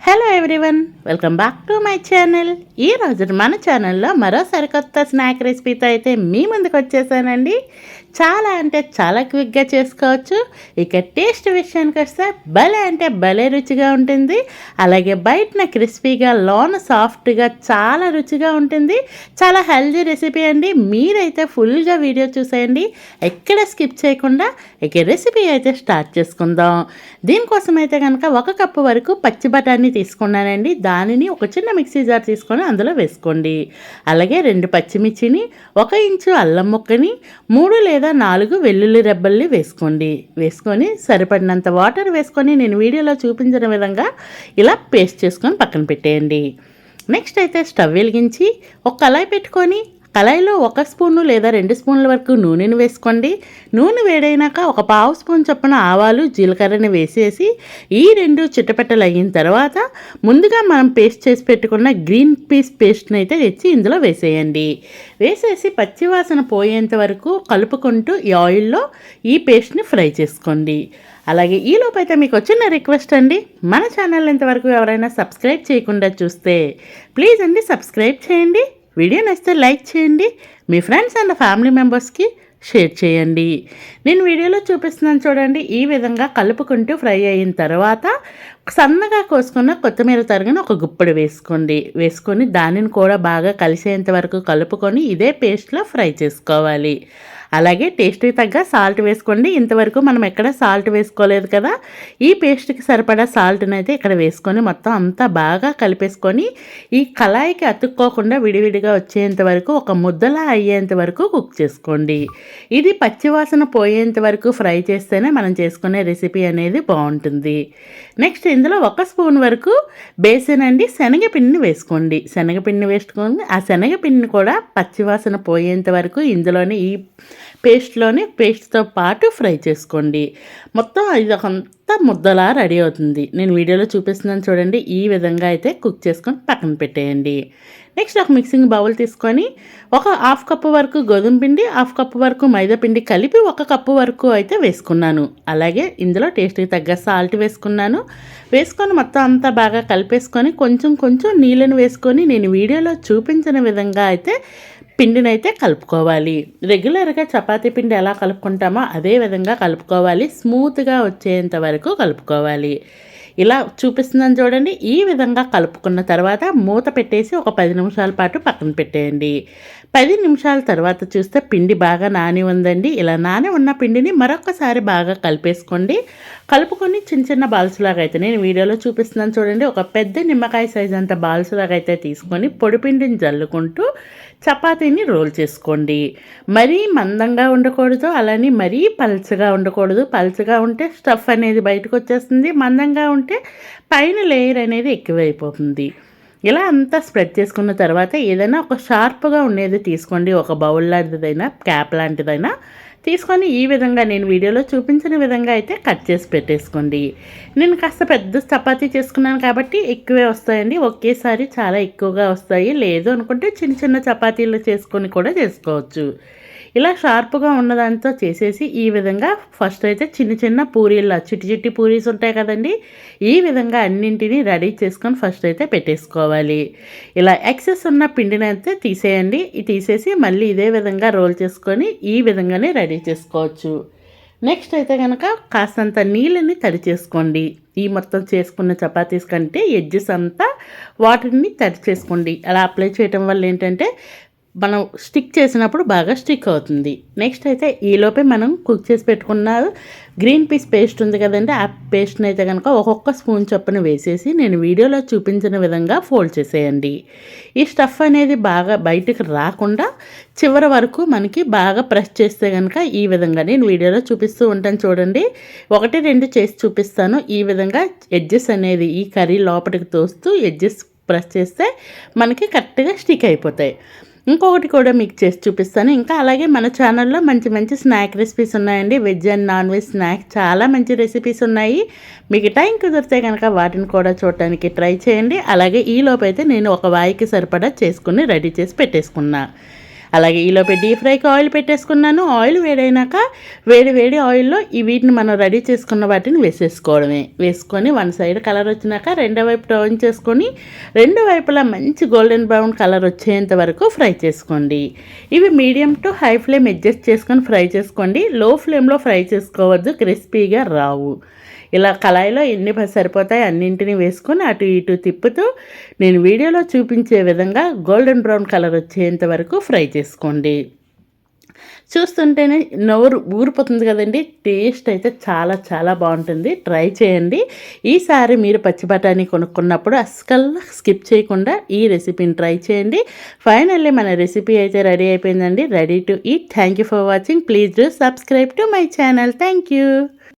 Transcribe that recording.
Hello everyone, welcome back to my channel. ఈ రోజు మన ఛానల్లో మరో సరికొత్త స్నాక్ రెసిపీతో అయితే మీ ముందుకు వచ్చేసానండి. చాలా అంటే చాలా క్విక్గా చేసుకోవచ్చు. ఇక టేస్ట్ విషయానికి వస్తే భలే అంటే భలే రుచిగా ఉంటుంది. అలాగే బయటన క్రిస్పీగా లోన సాఫ్ట్గా చాలా రుచిగా ఉంటుంది. చాలా హెల్దీ రెసిపీ అండి. మీరైతే ఫుల్గా వీడియో చూసేయండి, ఎక్కడ స్కిప్ చేయకుండా. ఇక రెసిపీ అయితే స్టార్ట్ చేసుకుందాం. దీనికోసం అయితే కనుక 1 కప్పు వరకు పచ్చి బఠానీ తీసుకున్నానండి. దానిని ఒక చిన్న మిక్సీ జార్ తీసుకొని అందులో వేసుకోండి. అలాగే 2 పచ్చిమిర్చిని, 1 ఇంచు అల్లం ముక్కని, 3 లేదా 4 వెల్లుల్లి రెబ్బల్ని వేసుకొని సరిపడినంత వాటర్ వేసుకొని నేను వీడియోలో చూపించిన విధంగా ఇలా పేస్ట్ చేసుకొని పక్కన పెట్టేయండి. నెక్స్ట్ అయితే స్టవ్ వెలిగించి ఒక కళాయి పెట్టుకొని కళాయిలో 1 స్పూను లేదా 2 స్పూన్ల వరకు నూనెను వేసుకోండి. నూనె వేడైనాక 1/2 స్పూన్ చొప్పున ఆవాలు, జీలకర్రని వేసేసి ఈ 2 చిట్టపెట్టలు అయిన తర్వాత ముందుగా మనం పేస్ట్ చేసి పెట్టుకున్న గ్రీన్ పీస్ పేస్ట్ని అయితే తెచ్చి ఇందులో వేసేయండి. వేసేసి పచ్చివాసన పోయేంత వరకు కలుపుకుంటూ ఈ ఆయిల్లో ఈ పేస్ట్ని ఫ్రై చేసుకోండి. అలాగే ఈలోపు అయితే మీకు వచ్చిన రిక్వెస్ట్ అండి, మన ఛానల్ ఇంతవరకు ఎవరైనా సబ్స్క్రైబ్ చేయకుండా చూస్తే ప్లీజ్ అండి సబ్స్క్రైబ్ చేయండి. వీడియో నచ్చితే లైక్ చేయండి, మీ ఫ్రెండ్స్ అండ్ ఫ్యామిలీ మెంబర్స్కి షేర్ చేయండి. నేను వీడియోలో చూపిస్తున్నాను చూడండి. ఈ విధంగా కలుపుకుంటూ ఫ్రై అయిన తర్వాత సన్నగా కోసుకున్న కొత్తిమీర తరిగిన ఒక గుప్పెడు వేసుకొని దానిని కూడా బాగా కలిసేంత వరకు కలుపుకొని ఇదే పేస్ట్లో ఫ్రై చేసుకోవాలి. అలాగే టేస్ట్కి తగ్గ సాల్ట్ వేసుకోండి. ఇంతవరకు మనం ఎక్కడ సాల్ట్ వేసుకోలేదు కదా, ఈ పేస్ట్కి సరిపడా సాల్ట్ని అయితే ఇక్కడ వేసుకొని మొత్తం అంతా బాగా కలిపేసుకొని ఈ కళాయికి అతుక్కోకుండా విడివిడిగా వచ్చేంత వరకు ఒక ముద్దలా అయ్యేంత వరకు కుక్ చేసుకోండి. ఇది పచ్చివాసన పోయేంత వరకు ఫ్రై చేస్తేనే మనం చేసుకునే రెసిపీ అనేది బాగుంటుంది. నెక్స్ట్ ఇందులో 1 స్పూన్ వరకు బేసన్ అండి శనగపిండిని వేసుకోండి. శనగపిండిని వేసుకొని ఆ శనగపిండిని కూడా పచ్చివాసన పోయేంత వరకు ఇందులోనే ఈ పేస్ట్తో పాటు ఫ్రై చేసుకోండి. మొత్తం ఇదంతా ముద్దలా రెడీ అవుతుంది. నేను వీడియోలో చూపిస్తున్నాను చూడండి. ఈ విధంగా అయితే కుక్ చేసుకొని పక్కన పెట్టేయండి. నెక్స్ట్ ఒక మిక్సింగ్ బౌల్ తీసుకొని 1/2 కప్పు వరకు గోధుమ పిండి, 1/2 కప్పు వరకు మైదా పిండి కలిపి 1 కప్పు వరకు అయితే వేసుకున్నాను. అలాగే ఇందులో టేస్ట్కి తగ్గ సాల్ట్ వేసుకొని మొత్తం అంతా బాగా కలిపేసుకొని కొంచెం నీళ్ళని వేసుకొని నేను వీడియోలో చూపించిన విధంగా అయితే పిండిని అయితే కలుపుకోవాలి. రెగ్యులర్గా చపాతీ పిండి ఎలా కలుపుకుంటామో అదే విధంగా కలుపుకోవాలి. స్మూత్గా వచ్చేంత వరకు కలుపుకోవాలి. ఇలా చూపిస్తున్నాను చూడండి. ఈ విధంగా కలుపుకున్న తర్వాత మూత పెట్టేసి ఒక 10 నిమిషాల పాటు పక్కన పెట్టేయండి. 10 నిమిషాల తర్వాత చూస్తే పిండి బాగా నాని ఉందండి. ఇలా నాని ఉన్న పిండిని మరొకసారి బాగా కలుపుకొని చిన్న బాల్స్ లాగా అయితే నేను వీడియోలో చూపిస్తున్నాను చూడండి. ఒక పెద్ద నిమ్మకాయ సైజ్ అంత బాల్స్ లాగా అయితే తీసుకొని పొడి పిండిని జల్లుకుంటూ చపాతీని రోల్ చేసుకోండి. మరీ మందంగా ఉండకూడదు, అలానే మరీ పల్చగా ఉండకూడదు. పల్చగా ఉంటే స్టఫ్ అనేది బయటకు వచ్చేస్తుంది, మందంగా ఉంటే పైన లేయర్ అనేది ఎక్కువైపోతుంది. ఇలా అంతా స్ప్రెడ్ చేసుకున్న తర్వాత ఏదైనా ఒక షార్ప్గా ఉండేది తీసుకోండి. ఒక బౌల్ లాంటిదైనా క్యాప్ లాంటిదైనా తీసుకొని ఈ విధంగా నేను వీడియోలో చూపించిన విధంగా అయితే కట్ చేసి పెట్టేసుకోండి. నేను కాస్త పెద్ద చపాతీ చేసుకున్నాను కాబట్టి ఎక్కువే వస్తాయండి. ఒకేసారి చాలా ఎక్కువగా వస్తాయి. లేదు అనుకుంటే చిన్న చపాతీలు చేసుకొని కూడా చేసుకోవచ్చు. ఇలా షార్ప్గా ఉన్నదాంతో చేసేసి ఈ విధంగా ఫస్ట్ అయితే చిన్న పూరీలా చిట్టి పూరీస్ ఉంటాయి కదండి, ఈ విధంగా అన్నింటినీ రెడీ చేసుకొని ఫస్ట్ అయితే పెట్టేసుకోవాలి. ఇలా ఎక్సెస్ ఉన్న పిండిని అయితే తీసేయండి. తీసేసి మళ్ళీ ఇదే విధంగా రోల్ చేసుకొని ఈ విధంగానే రెడీ చేసుకోవచ్చు. నెక్స్ట్ అయితే కనుక కాస్తంత నీళ్ళని తడి చేసుకోండి. ఈ మొత్తం చేసుకున్న చపాతీస్ కంటే ఎడ్జెస్ అంతా వాటర్ని తడి చేసుకోండి. అలా అప్లై చేయటం వల్ల ఏంటంటే మనం స్టిక్ చేసినప్పుడు బాగా స్టిక్ అవుతుంది. నెక్స్ట్ అయితే ఈలోపే మనం కుక్ చేసి పెట్టుకున్న గ్రీన్ పీస్ పేస్ట్ ఉంది కదండి, ఆ పేస్ట్ని అయితే కనుక ఒక్కొక్క స్పూన్ చొప్పున వేసేసి నేను వీడియోలో చూపించిన విధంగా ఫోల్డ్ చేసేయండి. ఈ స్టఫ్ అనేది బాగా బయటకు రాకుండా చివరి వరకు మనకి బాగా ప్రెస్ చేస్తే కనుక ఈ విధంగా నేను వీడియోలో చూపిస్తూ ఉంటాను చూడండి. 1, 2 చేసి చూపిస్తాను. ఈ విధంగా ఎడ్జెస్ అనేది ఈ కర్రీ లోపలికి తోస్తూ ఎడ్జెస్ ప్రెస్ చేస్తే మనకి కరెక్ట్గా స్టిక్ అయిపోతాయి. ఇంకొకటి కూడా మీకు చేసి చూపిస్తాను. ఇంకా అలాగే మన ఛానల్లో మంచి స్నాక్ రెసిపీస్ ఉన్నాయండి. Veg and non veg snack చాలా మంచి రెసిపీస్ ఉన్నాయి. మీకు టైం కుదిరితే కనుక వాటిని కూడా చూడటానికి ట్రై చేయండి. అలాగే ఈలోపు అయితే నేను ఒక వాయికి సరిపడా చేసుకుని రెడీ చేసి పెట్టేసుకున్నా. అలాగే ఈలోపే డీప్ ఫ్రైకి ఆయిల్ పెట్టేసుకున్నాను. ఆయిల్ వేడైనాక వేడి ఆయిల్లో వీటిని మనం రెడీ చేసుకున్న వాటిని వేసేసుకోవడమే. వేసుకొని వన్ సైడ్ కలర్ వచ్చినాక రెండో వైపు టర్న్ చేసుకొని రెండు వైపులా మంచి గోల్డెన్ బ్రౌన్ కలర్ వచ్చేంత వరకు ఫ్రై చేసుకోండి. ఇవి medium to high flame adjust చేసుకొని ఫ్రై చేసుకోండి. లో ఫ్లేమ్లో ఫ్రై చేసుకోవద్దు, క్రిస్పీగా రావు. ఇలా కళాయిలో ఎన్ని సరిపోతాయి అన్నింటినీ వేసుకొని అటు ఇటు తిప్పుతూ నేను వీడియోలో చూపించే విధంగా గోల్డెన్ బ్రౌన్ కలర్ వచ్చేంత వరకు ఫ్రై చేసుకోండి. చూస్తుంటేనే నోరు ఊరిపోతుంది కదండి. టేస్ట్ అయితే చాలా చాలా బాగుంటుంది. ట్రై చేయండి. ఈసారి మీరు పచ్చి బఠానీ కొనుక్కున్నప్పుడు అస్సలు స్కిప్ చేయకుండా ఈ రెసిపీని ట్రై చేయండి. ఫైనల్లీ మన రెసిపీ అయితే రెడీ అయిపోయిందండి. Ready to eat. Thank you for watching. Please do subscribe to my channel. Thank you.